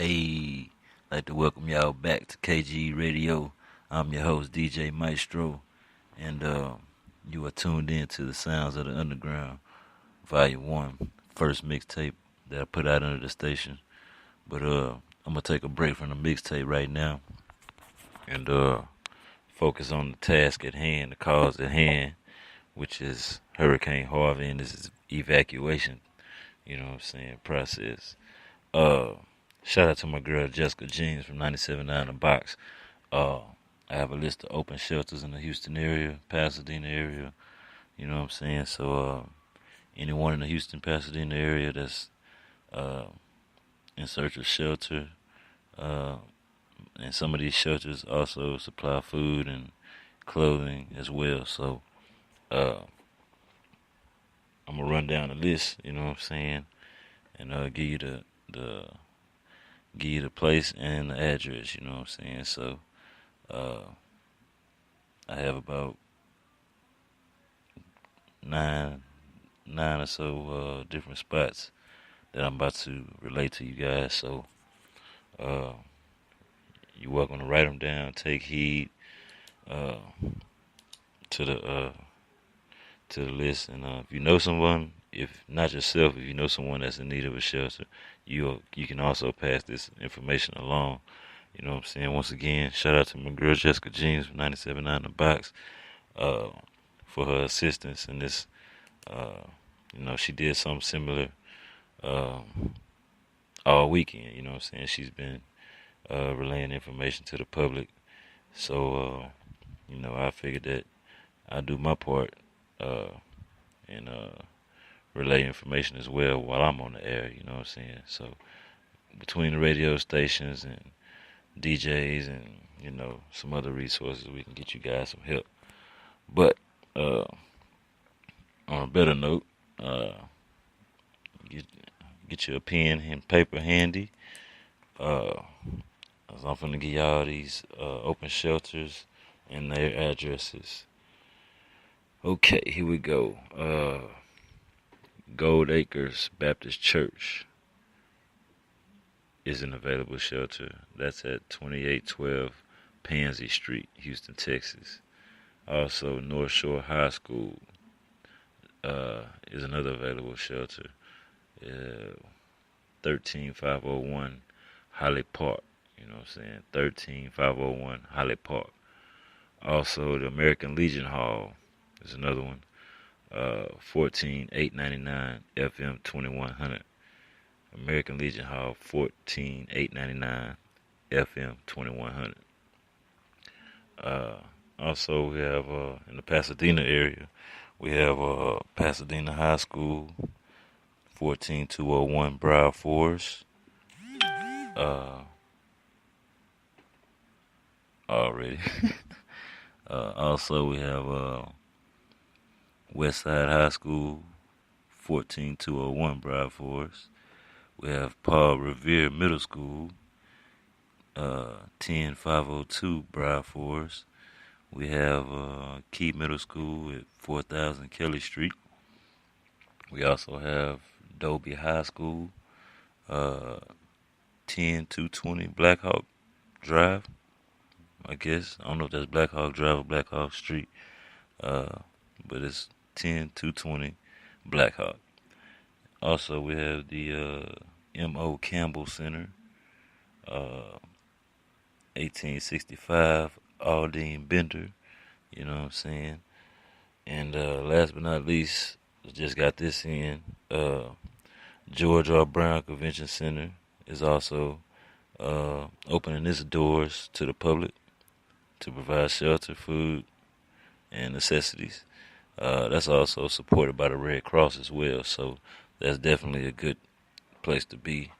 Hey, I'd like to welcome y'all back to KG Radio. I'm your host, DJ Maestro, and you are tuned in to the Sounds of the Underground, Volume 1, first mixtape that I put out under the station. But I'm going to take a break from the mixtape right now and focus on the task at hand, the cause at hand, which is Hurricane Harvey and this evacuation, process. Uh, Shout out to my girl Jessica Jeans from 97.9 The Box. Uh, I have a list of open shelters in the Houston area, Pasadena area. You know what I'm saying? So anyone in the Houston, Pasadena area that's uh, in search of shelter, uh, and some of these shelters also supply food and clothing as well. So uh, I'm gonna run down the list. You know what I'm saying? And give you the give you the place and the address. You know what I'm saying? So uh, I have about nine or so different spots that I'm about to relate to you guys. So uh, you're welcome to write them down, take heed uh, to the list, and if you know someone, if not yourself, if you know someone that's in need of a shelter, you can also pass this information along. You know what I'm saying? Once again, shout out to my girl Jessica Jeans from 97.9 The Box uh, for her assistance in this. She did something similar um, all weekend. You know what I'm saying? She's been relaying information to the public. So, I figured that I do my part uh, and relay information as well while I'm on the air. You know what I'm saying? So, between the radio stations and DJs and, some other resources, we can get you guys some help. But on a better note, get you a pen and paper handy. I'm going to give y'all these open shelters and their addresses. Okay, here we go. Gold Acres Baptist Church is an available shelter. That's at 2812 Pansy Street, Houston, Texas. Also, North Shore High School is another available shelter. 13501 Holly Park. You know what I'm saying? 13501 Holly Park. Also, the American Legion Hall is another one. 14899 FM 2100. American Legion Hall 14899 FM 2100. Also, we have in the Pasadena area, we have Pasadena High School 14201 Broward Forest. Already. Also, we have Westside High School 14201 Broward Forest. We have Paul Revere Middle School 10502 Broward Forest. We have Key Middle School at 4000 Kelly Street. We also have Dobie High School 10220 Blackhawk Drive. I guess I don't know if that's Blackhawk Drive or Blackhawk Street, but it's 10220 Blackhawk. Also, we have the M.O. Campbell Center, 1865 Aldine Bender. You know what I'm saying? And last but not least, just got this in. George R. Brown Convention Center is also opening its doors to the public to provide shelter, food, and necessities. That's also supported by the Red Cross as well, so that's definitely a good place to be.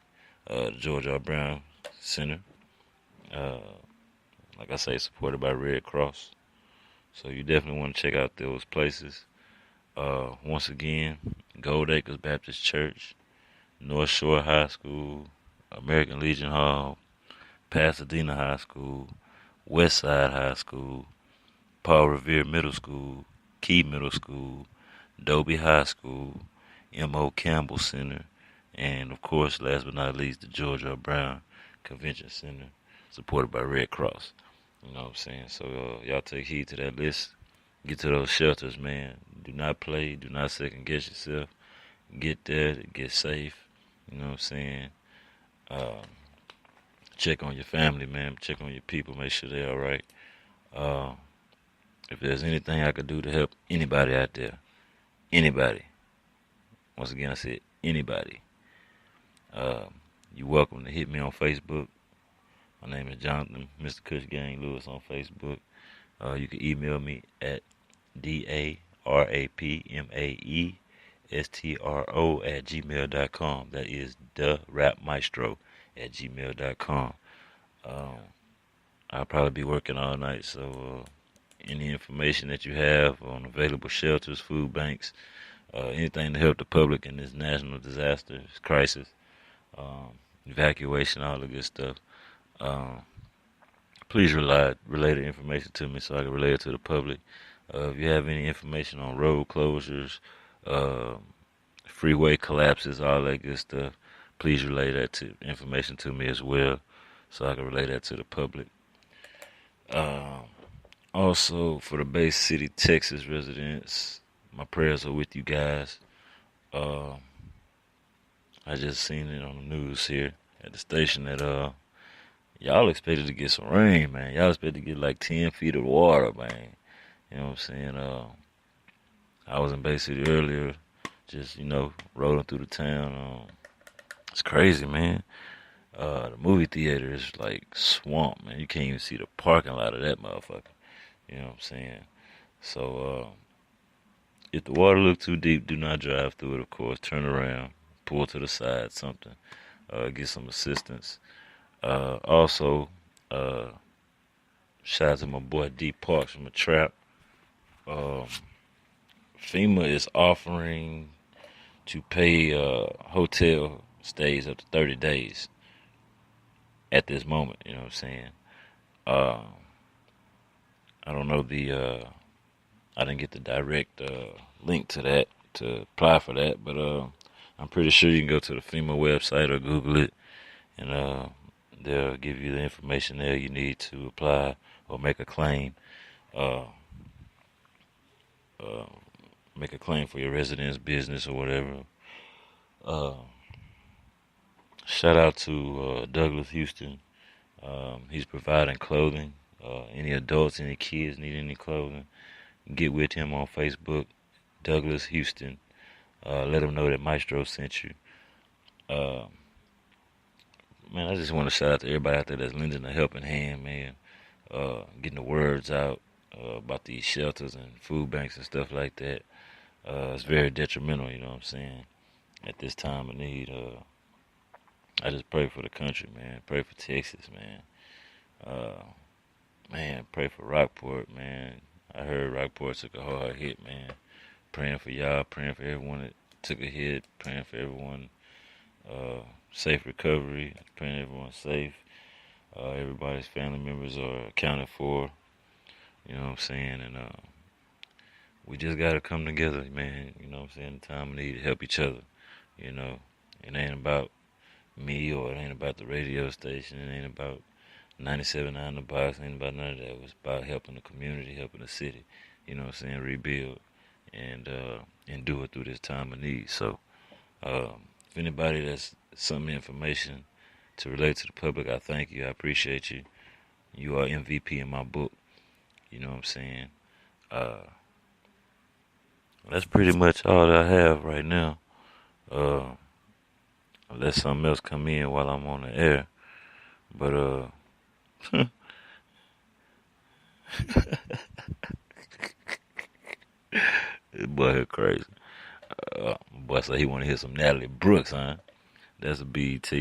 The George R. Brown Center, like I say, supported by Red Cross. So you definitely want to check out those places. Once again, Gold Acres Baptist Church, North Shore High School, American Legion Hall, Pasadena High School, Westside High School, Paul Revere Middle School, Key Middle School, Dobie High School, M.O. Campbell Center, and of course, last but not least, the George R. Brown Convention Center, supported by Red Cross. You know what I'm saying? So y'all take heed to that list. Get to those shelters, man. Do not play. Do not second guess yourself. Get there. Get safe. You know what I'm saying? Uh, check on your family, man. Check on your people. Make sure they're all right. Uh, if there's anything I could do to help anybody out there, anybody. Once again, I said anybody. You're welcome to hit me on Facebook. My name is Jonathan, Mr. Kush Gang Lewis on Facebook. You can email me at darapmaestro@gmail.com. That is therapmaestro@gmail.com. I'll probably be working all night, so any information that you have on available shelters, food banks, anything to help the public in this national disaster, crisis, evacuation, all the good stuff. Please relay the information to me so I can relay it to the public. If you have any information on road closures, freeway collapses, all that good stuff, please relay that information to me as well so I can relay that to the public. Also, for the Bay City, Texas residents, my prayers are with you guys. I just seen it on the news here at the station that y'all expected to get some rain, man. Y'all expected to get like 10 feet of water, man. You know what I'm saying? I was in Bay City earlier, just, rolling through the town. It's crazy, man. The movie theater is like swamp, man. You can't even see the parking lot of that motherfucker. You know what I'm saying? So, if the water looks too deep, do not drive through it, of course. Turn around, pull to the side, something. Get some assistance. Also, shout out to my boy D Parks from a trap. FEMA is offering to pay hotel stays up to 30 days at this moment. You know what I'm saying? I don't know I didn't get the direct link to that to apply for that, but I'm pretty sure you can go to the FEMA website or Google it, and they'll give you the information there you need to apply or make a claim. Make a claim for your residence, business, or whatever. Shout out to Douglas Houston. He's providing clothing. Any adults, any kids need any clothing, get with him on Facebook, Douglas Houston. Let him know that Maestro sent you. Man, I just want to shout out to everybody out there that's lending a helping hand, man. Getting the words out about these shelters and food banks and stuff like that. It's very detrimental, you know what I'm saying, at this time of need. I just pray for the country, man. Pray for Texas, man. Man, pray for Rockport, man. I heard Rockport took a hard hit, man. Praying for y'all, praying for everyone that took a hit, praying for everyone safe recovery, praying everyone's safe. Everybody's family members are accounted for, you know what I'm saying, and we just gotta come together, man, you know what I'm saying, the time of need to help each other, you know. It ain't about me, or it ain't about the radio station, it ain't about 97.9 The Box, it ain't about none of that. It's about helping the community, helping the city, you know what I'm saying, rebuild and do it through this time of need. So if anybody that's some information to relate to the public, I thank you, I appreciate you. You are MVP in my book, you know what I'm saying. That's pretty much all that I have right now. Unless something else come in while I'm on the air. But this boy here crazy. Boy said he want to hear some Natalie Brooks, huh? That's a BET.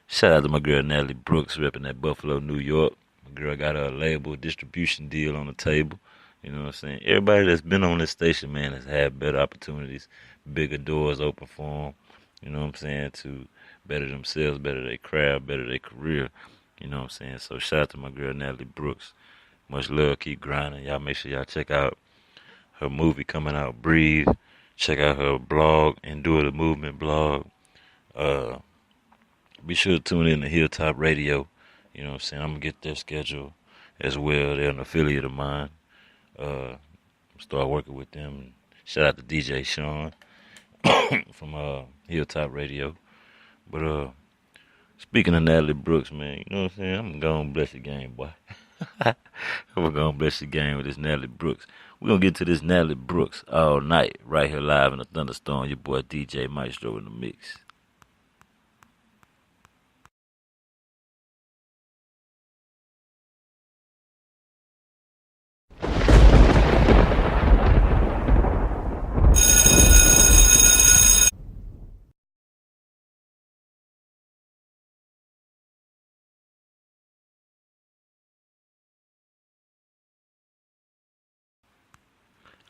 Shout out to my girl Natalie Brooks, repping that Buffalo, New York. My girl got her label distribution deal on the table. You know what I'm saying? Everybody that's been on this station, man, has had better opportunities, bigger doors open for them. You know what I'm saying? To better themselves, better their craft, better their career. You know what I'm saying? So shout out to my girl Natalie Brooks. Much love. Keep grinding. Y'all make sure y'all check out her movie coming out, Breathe. Check out her blog, Endure the Movement blog. Be sure to tune in to Hilltop Radio You know what I'm saying? I'm gonna get their schedule as well. They're an affiliate of mine. Uh, Start working with them. Shout out to DJ Sean from Hilltop Radio. But speaking of Natalie Brooks, man, you know what I'm saying? I'm gonna bless the game, boy. We're gonna bless the game with this Natalie Brooks. We're gonna get to this Natalie Brooks all night, right here live in a thunderstorm. Your boy DJ Maestro in the mix.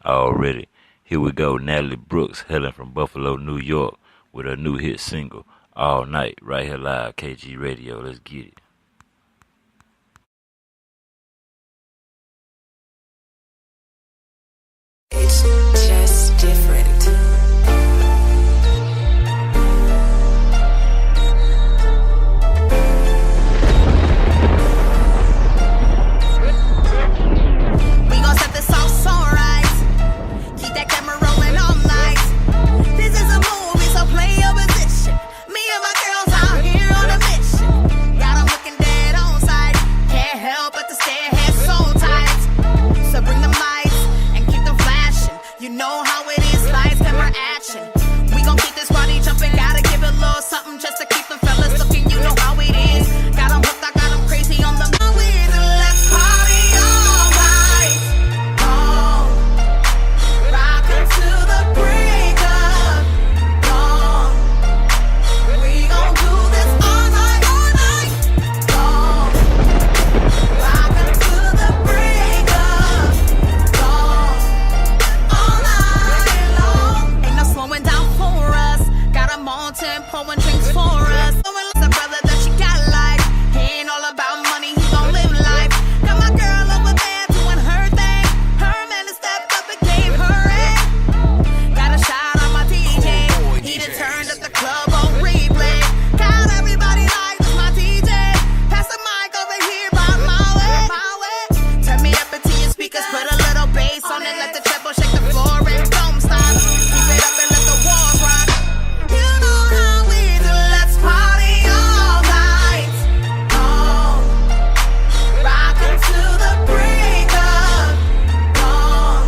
Already. Here we go, Natalie Brooks, hailing from Buffalo, New York, with her new hit single, All Night, right here live, KG Radio. Let's get it. It's just different. We gon' set this off so right. Keep that camera rolling all night. This is a movie, so play your position. Me and my girls out here on a mission. Got 'em looking dead on sight. Can't help but to stare ahead so tight. So bring the lights and keep them flashing. You know how it is, lights, camera, action. We gon' keep this party jumping. Gotta give it a little something just to keep them fellas looking. You know how it is. Got 'em hooked, I got 'em crazy on the let's party all night. Oh, rockin' to the break of dawn. We gon' do this all night, all night. Oh, rockin' to the break of dawn. All night long. Ain't no slowing down for us. Got 'em on tempo and drinks for us. The brother that she got like, he ain't all about money, he gon' live life. Got my girl over there doing her thing. Her man has stepped up and gave her a. Got a shot on my DJ. He done turned up the club on replay. Got everybody like this my DJ. Pass the mic over here by my way, my way. Turn me up into your speakers, put a little bass on it, let the treble shake the floor and don't stop. Keep it up and let the walls rock. You know how we do, let's party all night. Oh, rockin' to the break of dawn.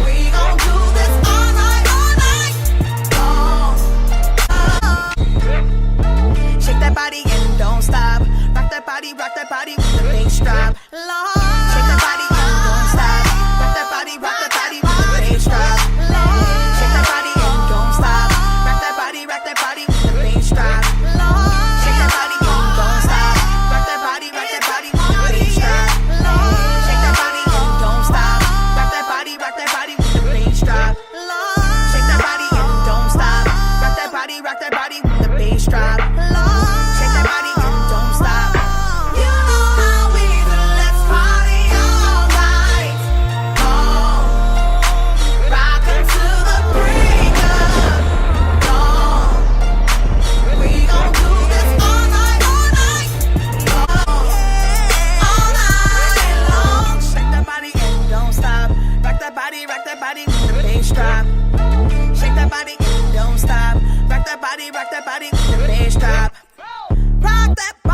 We gon' do this all night, all night. Shake that body and don't stop. Rock that body with the bass drop. Shake that body and don't stop. Rock that body with the bass drop. Shake that body and don't stop. Rock that body with the bass drop. Shake that body and don't stop. Rock that body with the bass drop. Shake that body and don't stop. Rock that body with the bass drop. Shake that body and don't stop. Rock that body with the bass drop. Shake that body and don't stop. You know how we do, let's party all night. Oh, rockin' to the break of dawn. We gon' do this all night, all night. All night long. Shake that body and don't stop. Rock that body with the bass drop. Shake that body and don't stop. Rock that body with the bass drop. Rock that body.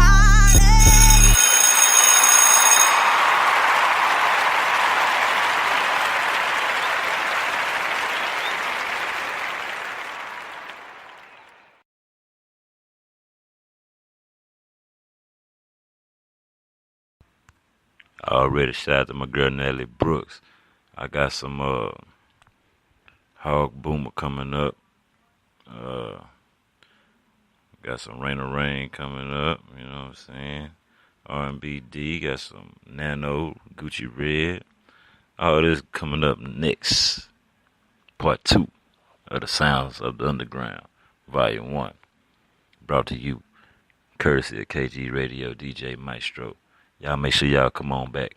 Already. Shout out to my girl Natalie Brooks. I got some Hog Boomer coming up. Got some Rain or Rain coming up. You know what I'm saying? R&B D. Got some Nano, Gucci Red. All this coming up next. Part 2 of the Sounds of the Underground, Volume 1. Brought to you courtesy of KG Radio, DJ Maestro. Y'all make sure y'all come on back.